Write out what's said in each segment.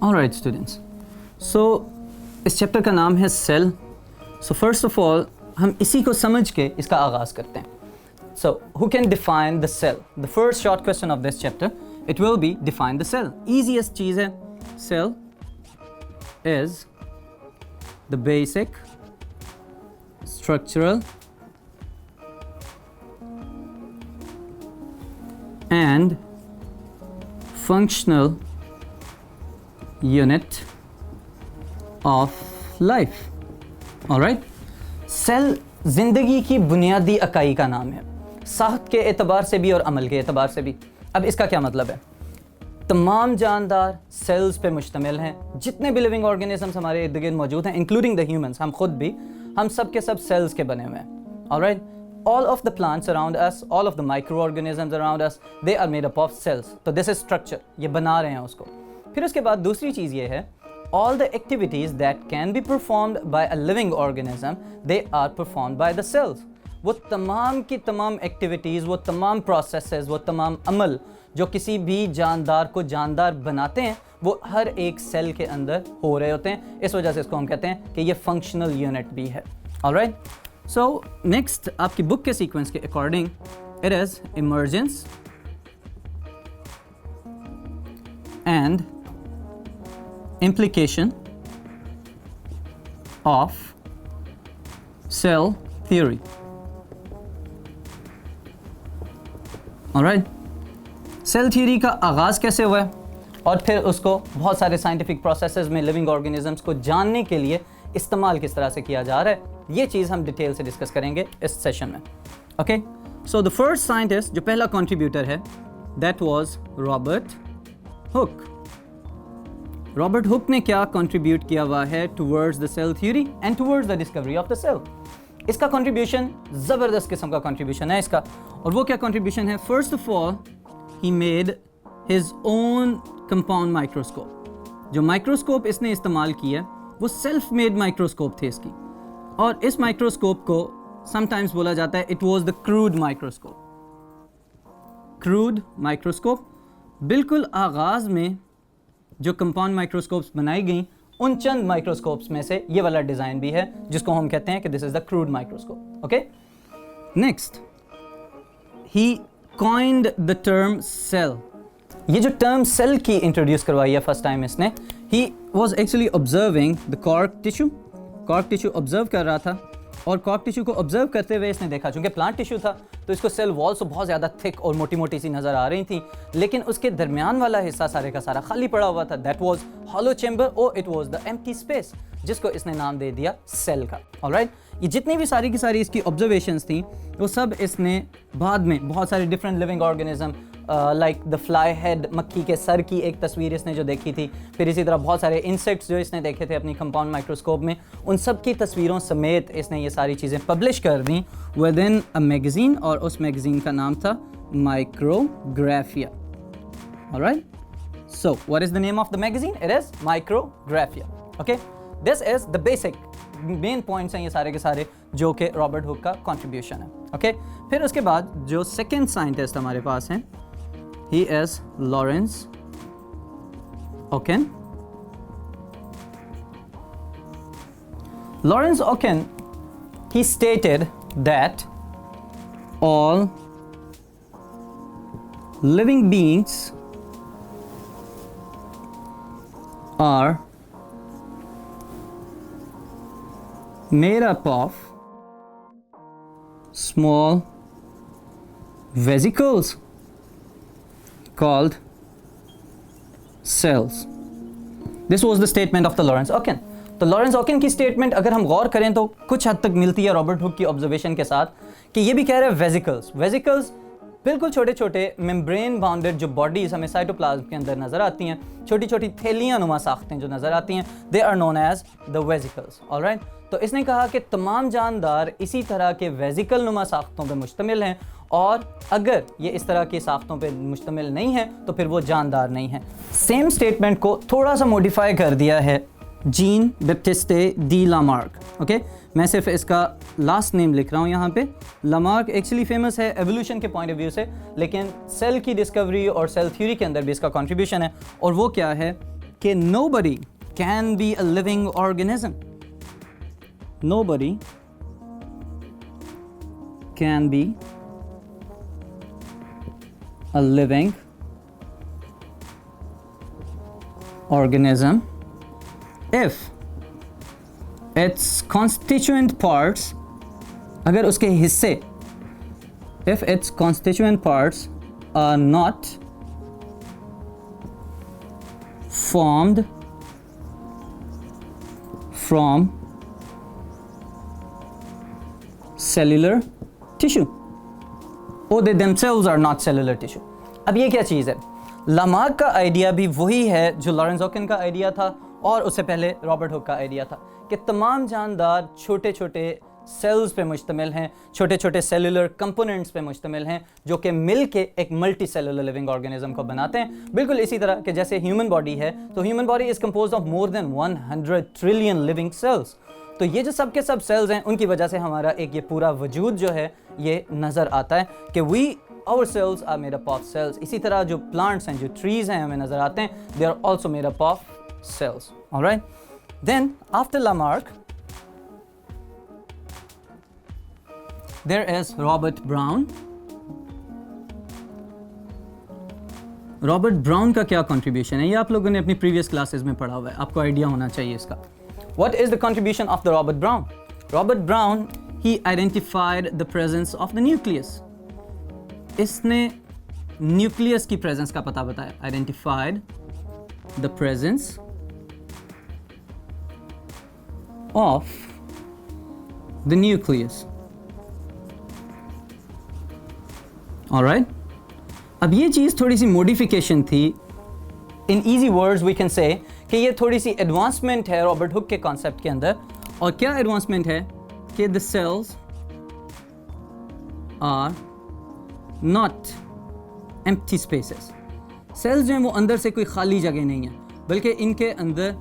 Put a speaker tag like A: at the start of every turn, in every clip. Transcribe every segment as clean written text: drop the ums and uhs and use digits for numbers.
A: Alright students, सो इस chapter का नाम है cell. So first of all हम इसी को समझ के इसका आगाज़ करते हैं। So who can define the cell? The first short question of this chapter, it will be define the cell. Easiest चीज़ है, cell is the basic structural and functional unit of life. Alright? Cell जिंदगी की बुनियादी इकाई का नाम है, साख्त के एतबार से भी और अमल के एतबार से भी। अब इसका क्या मतलब है? तमाम जानदार सेल्स पे मुश्तमिल हैं। जितने भी लिविंग ऑर्गेनिजम्स हमारे इर्द गिर्द मौजूद हैं, इंक्लूडिंग द ह्यूमंस, हम खुद भी, हम सब के सब सेल्स के बने हुए हैं। Alright, all of the plants around us, all of the micro organisms around us, they are made up of cells. तो दिस इज स्ट्रक्चर, ये बना रहे हैं उसको। फिर उसके बाद दूसरी चीज़ ये है, all the activities that can be performed by a living organism, they are performed by the cells. वो तमाम की तमाम एक्टिविटीज़, वो तमाम प्रोसेसेस, वो तमाम अमल जो किसी भी जानदार को जानदार बनाते हैं, वो हर एक सेल के अंदर हो रहे होते हैं। इस वजह से इसको हम कहते हैं कि ये फंक्शनल यूनिट भी है। ऑलराइट, सो नेक्स्ट आपकी बुक के सीक्वेंस के according it is emergence and implication of cell theory. Alright, cell theory का आगाज़ कैसे हुआ है और फिर उसको बहुत सारे साइंटिफिक प्रोसेसेस में लिविंग ऑर्गेनिजम्स को जानने के लिए इस्तेमाल किस तरह से किया जा रहा है, ये चीज़ हम डिटेल से डिस्कस करेंगे इस सेशन में। Okay, so the first scientist जो पहला कंट्रीब्यूटर है, that was Robert Hooke. Robert Hooke ने क्या कंट्रीब्यूट किया हुआ है towards the cell theory and towards the discovery of the cell. इसका कंट्रीब्यूशन ज़बरदस्त किस्म का कंट्रीब्यूशन है इसका। और वो क्या कंट्रीब्यूशन है? First of all he made his own compound microscope. जो माइक्रोस्कोप इसने इस्तेमाल किया वो सेल्फ मेड माइक्रोस्कोप थे इसकी, और इस माइक्रोस्कोप को समटाइम्स बोला जाता है it was the crude microscope. Crude microscope, बिल्कुल आगाज़ में जो कंपाउंड माइक्रोस्कोप्स बनाई गई उन चंद माइक्रोस्कोप्स में से ये वाला डिज़ाइन भी है, जिसको हम कहते हैं कि this is the crude microscope. Okay, next he coined the term cell. ये जो टर्म सेल की इंट्रोड्यूस करवाई है फर्स्ट टाइम इसने, he was actually observing the cork tissue. Cork tissue observe कर रहा था, और कॉर्क टिश्यू को ऑब्जर्व करते हुए इसने देखा, चूँकि प्लांट टिश्यू था तो इसको सेल वॉल्स तो बहुत ज़्यादा थिक और मोटी मोटी सी नज़र आ रही थी, लेकिन उसके दरमियान वाला हिस्सा सारे का सारा खाली पड़ा हुआ था। दैट वाज हॉलो चेम्बर और it was the empty space, जिसको इसने नाम दे दिया सेल का। ऑलराइट, ये जितनी भी सारी की सारी इसकी ऑब्जर्वेशंस थी वो सब इसने बाद में बहुत सारे different living organism like the fly head, मक्खी के सर की एक तस्वीर इसने जो देखी थी, फिर इसी तरह बहुत सारे इंसेक्ट्स जो इसने देखे थे अपनी कंपाउंड माइक्रोस्कोप में, उन सब की तस्वीरों समेत इसने ये सारी चीज़ें पब्लिश कर दी विद इन अ मैगज़ीन, और उस मैगज़ीन का नाम था Micrographia. Alright, so what is the name of the magazine? It is Micrographia. Okay, this is the basic main points हैं ये सारे के सारे जो कि रॉबर्ट हुक का कंट्रीब्यूशन है। ओके, फिर उसके बाद जो सेकेंड साइंटिस्ट हमारे पास हैं, he is Lawrence Oken. Lawrence Oken, he stated that all living beings are made up of small vesicles called cells. This was the statement of the Lawrence Oken. तो Lawrence ओकन की statement अगर हम गौर करें तो कुछ हद तक मिलती है रॉबर्ट हुक की ऑब्जर्वेशन के साथ, कि ये भी कह रहे हैं वेजिकल्स। वेजिकल्स बिल्कुल छोटे छोटे मेम्ब्रेन बाउंडेड जो बॉडीज हमें साइटोप्लाज्म के अंदर नजर आती हैं, छोटी छोटी थैलियां नुमा साख्तें जो नजर आती हैं, they are known as the vesicles. Alright, तो इसने कहा कि तमाम जानदार इसी तरह के वेजिकल नुमा साख्तों पर मुश्तमिल हैं, और अगर ये इस तरह की साख्तों पे मुश्तमिल नहीं है तो फिर वो जानदार नहीं है। सेम स्टेटमेंट को थोड़ा सा मॉडिफाई कर दिया है gene Baptiste D Lamarck. Okay, मैं सिर्फ इसका लास्ट नेम लिख रहा हूँ यहाँ पे। लामार्क एक्चुअली फेमस है एवोल्यूशन के पॉइंट ऑफ व्यू से, लेकिन सेल की डिस्कवरी और सेल थ्योरी के अंदर भी इसका कंट्रीब्यूशन है। और वो क्या है कि nobody can be a living organism, nobody can be a living organism if its constituent parts, अगर उसके हिस्से, if its constituent parts are not formed from cellular tissue or they themselves are not cellular tissue। अब ये क्या चीज़ है? Lamarck का idea भी वही है जो लॉरेंस हॉकिन का आइडिया था और उससे पहले रॉबर्ट हुक का आइडिया था कि तमाम जानदार छोटे छोटे सेल्स पे मुश्तमिल हैं, छोटे छोटे सेलुलर कंपोनेंट्स पे मुश्तमिल हैं, जो कि मिल के एक मल्टी सेलुलर लिविंग ऑर्गेनिज्म को बनाते हैं। बिल्कुल इसी तरह कि जैसे ह्यूमन बॉडी है, तो human body is composed of more than 100 trillion living cells. तो ये जो सब के सब सेल्स हैं, उनकी वजह से हमारा एक ये पूरा वजूद जो है ये नज़र आता है कि we our cells are made up of cells. इसी तरह जो प्लांट्स हैं, जो ट्रीज हैं हमें नज़र आते हैं, they are also made up of cells. Alright, then after Lamarck there is Robert Brown. Robert Brown का क्या कंट्रीब्यूशन है, ये आप लोगों ने अपनी प्रीवियस क्लासेस में पढ़ा हुआ है, आपको आइडिया होना चाहिए इसका। What is the contribution of the Robert Brown? Robert Brown, he identified the presence of the nucleus. इसने न्यूक्लियस की प्रेजेंस का पता बताया। Identified the presence of the nucleus. Alright? अब ये चीज़ थोड़ी सी मॉडिफिकेशन थी। In easy words we can say कि ये थोड़ी सी एडवांसमेंट है रॉबर्ट हुक के कॉन्सेप्ट के अंदर। और क्या एडवांसमेंट है कि the cells are not empty spaces. Cells जो हैं वो अंदर से कोई खाली जगह नहीं है, बल्कि इनके अंदर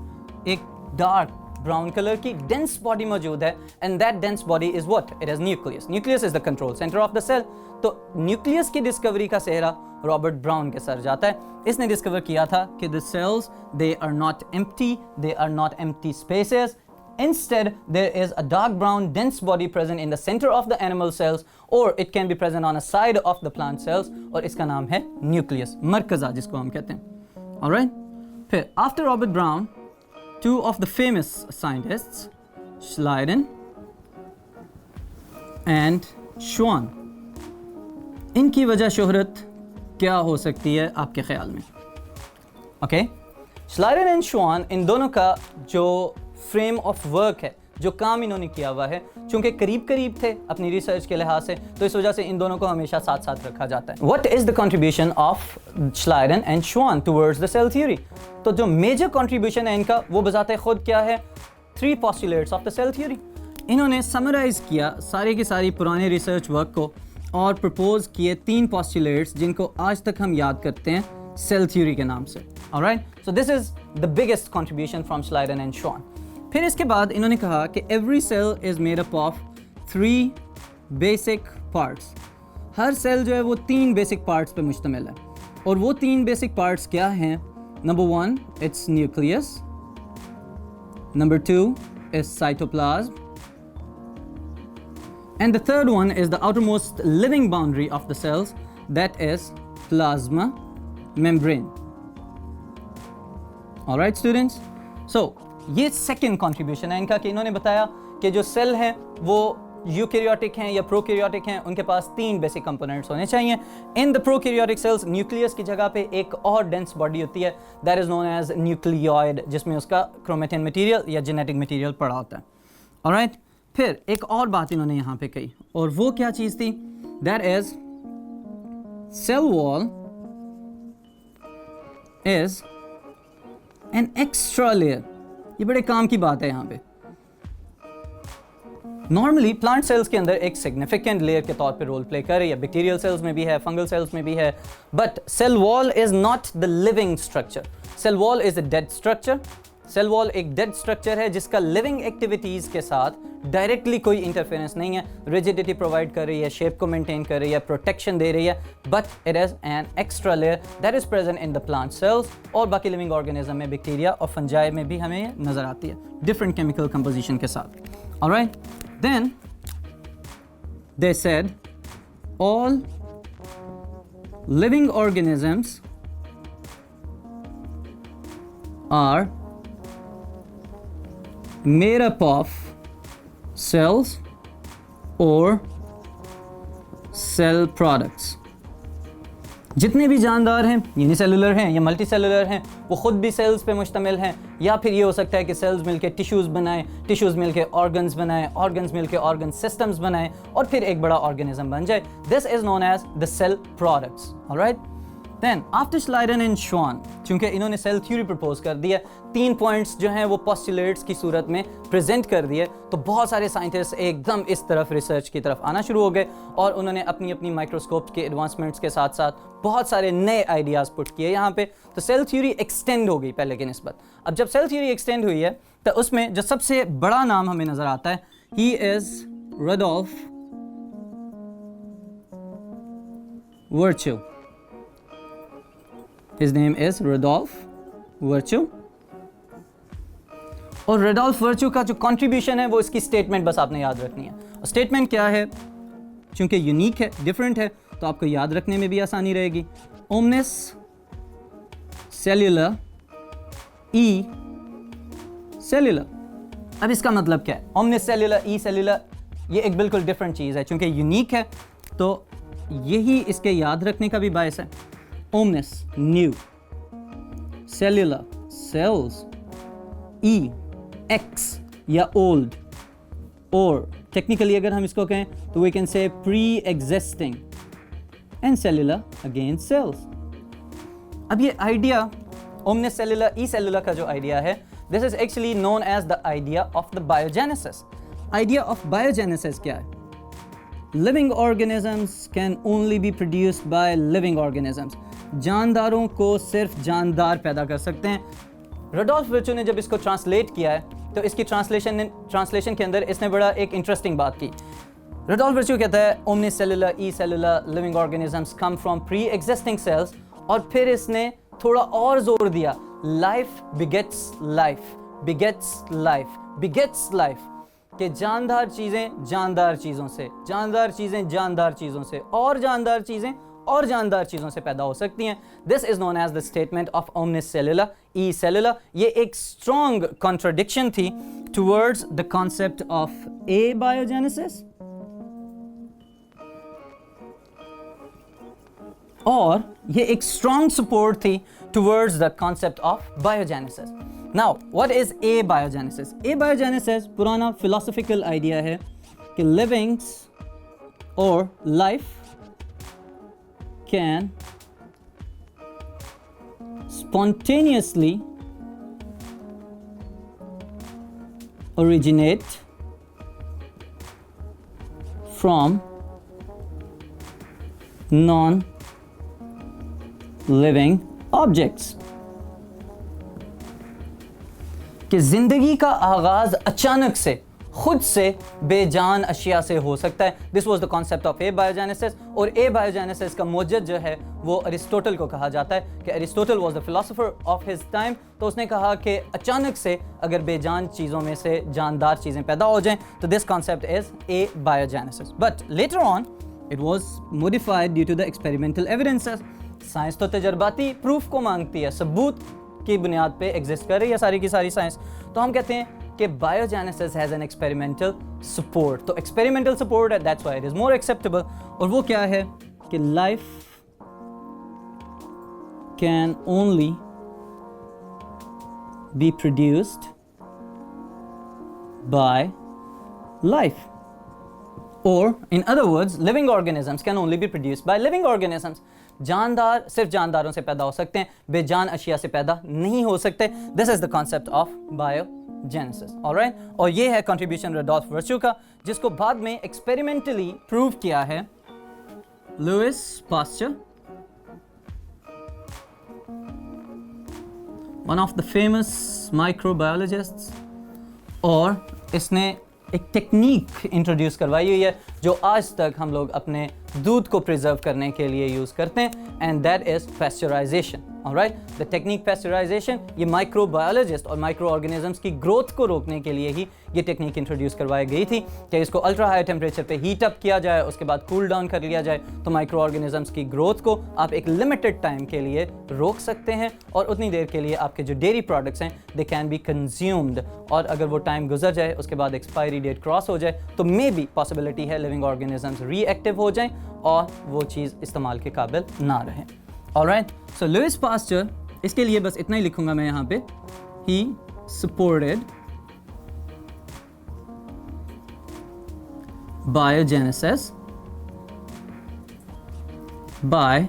A: एक डार्क ब्राउन कलर की डेंस बॉडी मौजूद है। And that dense body is what? It is nucleus. Nucleus is the control centre of the cell. तो न्यूक्लियस की डिस्कवरी का सेहरा रॉबर्ट ब्राउन के सर जाता है। इसने डिस्कवर किया था कि the cells they are not empty, they are not empty spaces. Instead, there is a dark brown dense body present in the center of the animal cells, or it can be present on a side of the plant cells, और इसका नाम है nucleus, मरकज़ा जिसको हम कहते हैं। Alright? फिर after Robert Brown, two of the famous scientists, Schleiden and Schwann, इनकी वजह शोहरत क्या हो सकती है आपके ख्याल में? ओके, Schleiden and Schwann, इन दोनों का जो फ्रेम ऑफ वर्क है, जो काम इन्होंने किया हुआ है, चूंकि करीब करीब थे अपनी रिसर्च के लिहाज से, तो इस वजह से इन दोनों को हमेशा साथ साथ रखा जाता है। What is the contribution of Schleiden and Schwann towards the cell theory? तो जो मेजर कंट्रीब्यूशन है इनका, वो बजाते खुद क्या है? 3 postulates of the cell theory। इन्होंने समराइज किया सारी की सारी पुराने रिसर्च वर्क को और प्रपोज किए 3 postulates जिनको आज तक हम याद करते हैं सेल थ्योरी के नाम से। Alright? So this is the biggest contribution from Schleiden and Schwann। फिर इसके बाद इन्होंने कहा कि every cell is made up of 3 basic parts. हर सेल जो है वो 3 बेसिक पार्ट्स पे मुश्तमिल है, और वो 3 बेसिक पार्ट्स क्या हैं? Number 1 it's nucleus, number 2 is cytoplasm, and the third one is the outermost living boundary of the cells, that is plasma membrane. Alright students, so ये सेकंड कंट्रीब्यूशन है इनका कि इन्होंने बताया कि जो सेल हैं वो यूकैरियोटिक हैं या प्रोकैरियोटिक हैं, उनके पास 3 बेसिक कंपोनेंट्स होने चाहिए। In the prokaryotic cells nucleus की जगह पे एक और डेंस बॉडी होती है, that is known as nucleoid, जिसमें उसका क्रोमेटिन मटेरियल या जेनेटिक मटेरियल पड़ा होता है। ऑलराइट, फिर एक और बात इन्होंने यहाँ पे कही, और वो क्या चीज़ थी? That is cell wall is an extra layer. ये बड़े काम की बात है यहाँ पे। नॉर्मली प्लांट सेल्स के अंदर एक सिग्निफिकेंट लेयर के तौर पे रोल प्ले करे, या बैक्टीरियल सेल्स में भी है, फंगल सेल्स में भी है, but cell wall is not the living structure. Cell wall is a dead structure, cell wall एक डेड स्ट्रक्चर है जिसका लिविंग एक्टिविटीज के साथ डायरेक्टली कोई इंटरफेरेंस नहीं है, रिजिडिटी प्रोवाइड कर रही है, शेप को मेंटेन कर रही है, प्रोटेक्शन दे रही है, but it is an extra layer that is present in the plant cells. और बाकी लिविंग ऑर्गेनिज्म में बैक्टीरिया और फंजाई में भी हमें नजर आती है डिफरेंट केमिकल कंपोजिशन के साथ। Alright, then they said all living organisms are made up of cells or cell products। जितने भी जानदार हैं, यूनिसेलुलर हैं या मल्टीसेलुलर हैं, वो खुद भी सेल्स पे मुश्तमिल हैं, या फिर ये हो सकता है कि सेल्स मिलके टिश्यूज़ बनाएं, टिश्यूज़ मिलके ऑर्गन्स बनाएं, ऑर्गन्स मिलके ऑर्गन सिस्टम्स बनाएं और फिर एक बड़ा ऑर्गेनिज्म बन जाए। This is known as the cell products. Alright, then after Schleiden and Schwann, चूंकि इन्होंने सेल थ्योरी प्रपोज कर दिया, 3 पॉइंट्स जो हैं वो पोस्टुलेट्स की सूरत में प्रेजेंट कर दिए, तो बहुत सारे साइंटिस्ट एकदम इस तरफ रिसर्च की तरफ आना शुरू हो गए और उन्होंने अपनी अपनी माइक्रोस्कोप के एडवांसमेंट्स के साथ साथ बहुत सारे नए आइडियाज़ पुट किए यहाँ पे। तो सेल थ्योरी एक्सटेंड हो गई पहले की निस्बत। अब जब सेल थ्योरी एक्सटेंड हुई है तो उसमें जो सबसे बड़ा नाम हमें नज़र आता है, he is Rudolf Virchow. His name is Rudolf Virchow। और Rudolf Virchow का जो कंट्रीब्यूशन है वो इसकी स्टेटमेंट बस आपने याद रखनी है। और स्टेटमेंट क्या है, चूंकि यूनिक है, डिफरेंट है, तो आपको याद रखने में भी आसानी रहेगी। ओमनिस सेल्यूलर ई सेल्यूलर। अब इसका मतलब क्या है? ओमनिस सेल्यूलर ई सेल्यूलर, ये एक बिल्कुल डिफरेंट चीज़ है, चूंकि यूनिक है तो यही इसके याद रखने का भी बायस है। Omnis new, cellular cells, E X या old, और technically अगर हम इसको कहें तो we can say pre-existing, and cellular again cells। अब ये idea omnis cellular e cellular का जो आइडिया है, this is actually known as the idea of the biogenesis। idea of biogenesis क्या है? Living organisms can only be produced by living organisms। जानदारों को सिर्फ जानदार पैदा कर सकते हैं। रुडोल्फ वर्च्यू ने जब इसको ट्रांसलेट किया है तो इसकी ट्रांसलेशन के अंदर इसने बड़ा एक इंटरेस्टिंग बात की। रुडोल्फ वर्च्यू कहता है ओमनिस सेलुलर ई सेलुलर living organisms come from pre existing cells, और फिर इसने थोड़ा और जोर दिया, life begets life, begets life, begets life, कि जानदार चीज़ें जानदार चीज़ों से, जानदार चीज़ें जानदार चीज़ों से, और जानदार चीज़ें और जानदार चीज़ों से पैदा हो सकती हैं। This is known as the statement of ओमनिस सेलुलर ई सेलुलर। ये एक स्ट्रॉन्ग कॉन्ट्रडिक्शन थी towards the concept of abiogenesis, और ये एक स्ट्रॉन्ग सपोर्ट थी towards the concept of biogenesis. Now what is abiogenesis? Abiogenesis पुराना फिलोसॉफिकल आइडिया है कि लिविंग्स और life can spontaneously originate from non-living objects। कि जिंदगी का आगाज अचानक से खुद से बेजान अशिया से हो सकता है। This was the concept of abiogenesis. और ए बायोजेनेसिस का मुजद जो है वो अरिस्टोटल को कहा जाता है कि Aristotle was the philosopher of his time. तो उसने कहा कि अचानक से अगर बेजान चीज़ों में से जानदार चीज़ें पैदा हो जाएं तो this concept is abiogenesis. But later on it was modified due to the experimental evidences. Science तो तजर्बाती प्रूफ को मांगती है, सबूत की बुनियाद पे एग्जिस्ट कर रही है सारी की सारी साइंस। तो हम कहते हैं कि biogenesis has an experimental support. तो एक्सपेरिमेंटल सपोर्ट है, that's why it is more acceptable. और वो क्या है कि life can only be produced by life, और in other words living organisms can only be produced by living organisms. जानदार सिर्फ जानदारों से पैदा हो सकते हैं, बेजान अशिया से पैदा नहीं हो सकते। This is the concept of biogenesis. Alright, और ये है कंट्रीब्यूशन रुडोल्फ वर्च्यू का, जिसको बाद में एक्सपेरिमेंटली प्रूव किया है Louis Pasteur, one of the famous microbiologists, और इसने एक टेक्निक इंट्रोड्यूस करवाई हुई है जो आज तक हम लोग अपने दूध को प्रिजर्व करने के लिए यूज़ करते हैं, and that is pasteurisation. Alright, the technique pasteurisation, ये माइक्रोबायोलॉजिस्ट और माइक्रो ऑर्गेनिजम्स की ग्रोथ को रोकने के लिए ही ये टेक्निक इंट्रोड्यूस करवाई गई थी कि इसको अल्ट्रा हाई टेम्परेचर पे हीट अप किया जाए, उसके बाद कूल डाउन कर लिया जाए, तो माइक्रो ऑर्गेनिजम्स की ग्रोथ को आप एक लिमिटेड टाइम के लिए रोक सकते हैं, और उतनी देर के लिए आपके जो डेयरी प्रोडक्ट्स हैं दे कैन बी कंज्यूम्ड, और अगर वो टाइम गुजर जाए, उसके बाद एक्सपायरी डेट क्रॉस हो जाए, तो मे बी पॉसिबिलिटी है लिविंग ऑर्गेनिजम्स रीएक्टिव हो जाएं और वो चीज़ इस्तेमाल के काबिल ना रहें। ऑलराइट, सो लुइस पास्चर, इसके लिए बस इतना ही लिखूंगा मैं यहाँ पे, he supported biogenesis by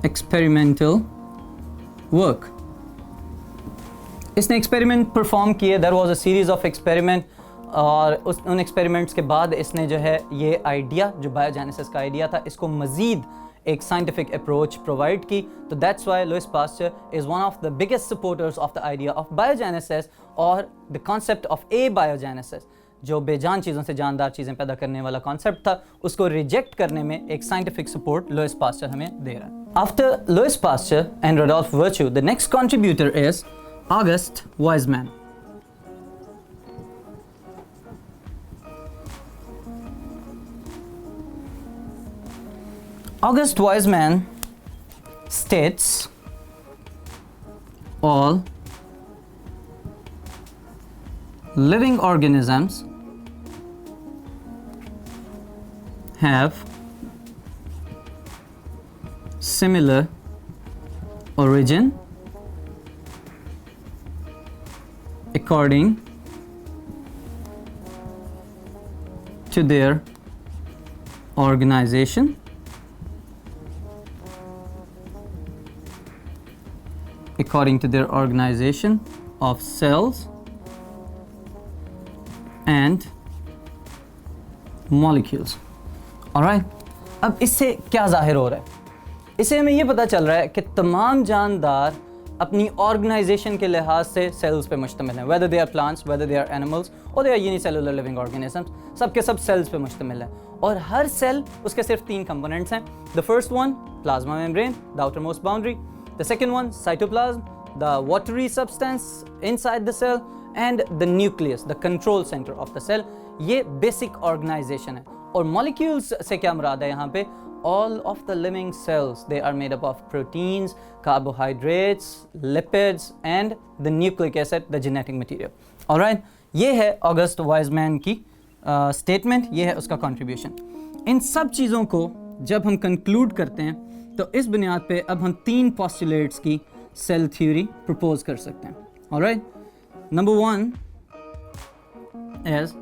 A: experimental work। इसने एक्सपेरिमेंट परफॉर्म किए, there was a series of experiment, और उन एक्सपेरिमेंट्स के बाद इसने जो है ये आइडिया, जो बायोजेनेसिस का आइडिया था, इसको मज़ीद एक साइंटिफिक अप्रोच प्रोवाइड की। तो that's why Louis Pasteur is one of the biggest supporters of the idea of biogenesis और the concept of abiogenesis, जो बेजान चीज़ों से जानदार चीज़ें पैदा करने वाला कॉन्सेप्ट था, उसको रिजेक्ट करने में एक साइंटिफिक सपोर्ट लुइस पास्चर हमें दे रहा है। After Louis Pasteur and Rudolf Virchow, the next contributor is August Weismann. August Weismann states all living organisms have similar origin according to their organization, of cells and molecules। Alright, अब इससे क्या जाहिर हो रहा है? इससे हमें ये पता चल रहा है कि तमाम जानदार अपनी ऑर्गेनाइजेशन के लिहाज से सेल्स पे मुश्तमिल हैं, whether they are plants, whether they are animals or they are unicellular living organisms, सब के सब सेल्स पे मुश्तमिल है, और हर सेल उसके सिर्फ 3 कंपोनेंट्स हैं। The first one, plasma membrane, the outermost boundary. The second one, cytoplasm, the watery substance inside the cell, and the nucleus, the control center of the cell। ये basic organization है। और molecules से क्या मुराद है यहाँ पे? All of the living cells, they are made up of proteins, carbohydrates, lipids, and the nucleic acid, the genetic material। Alright, ये है ऑगस्ट वाइजमैन की statement, ये है उसका contribution। इन सब चीज़ों को जब हम conclude करते हैं, तो इस बुनियाद पे अब हम 3 पोस्टुलेट्स की सेल थ्योरी प्रपोज कर सकते हैं। Alright, number 1 is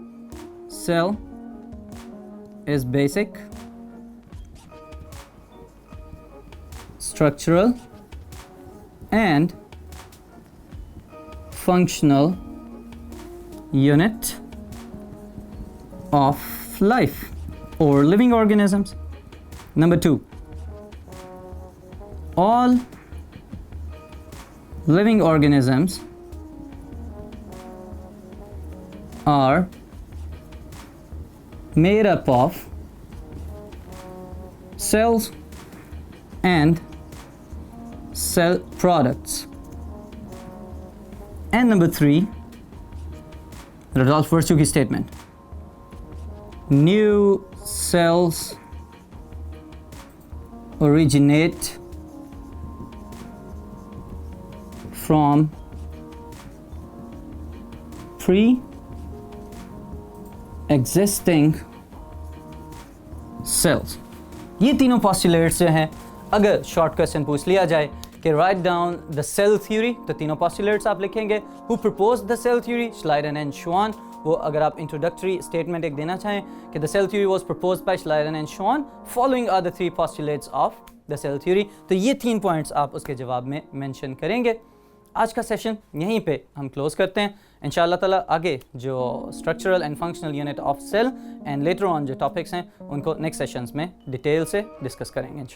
A: cell is basic, structural and functional unit of life और living organisms. Number 2, all living organisms are made up of cells and cell products. And number 3, Rudolf Virchow statement, new cells originate from pre-existing cells। ये तीनों postulates जो हैं, अगर short question पूछ लिया जाए कि write down the cell theory, तो तीनों postulates आप लिखेंगे। Who proposed the cell theory? Schleiden and Schwann. वो अगर आप इंट्रोडक्टरी स्टेटमेंट एक देना चाहें कि the cell theory was proposed by Schleiden and Schwann, following are the 3 postulates of the cell theory, तो ये 3 पॉइंट्स आप उसके जवाब में मेंशन करेंगे। आज का सेशन यहीं पे हम क्लोज करते हैं। इंशाअल्लाह ताला आगे जो structural and functional unit of cell and later on जो टॉपिक्स हैं उनको नेक्स्ट सेशंस में डिटेल से डिस्कस करेंगे।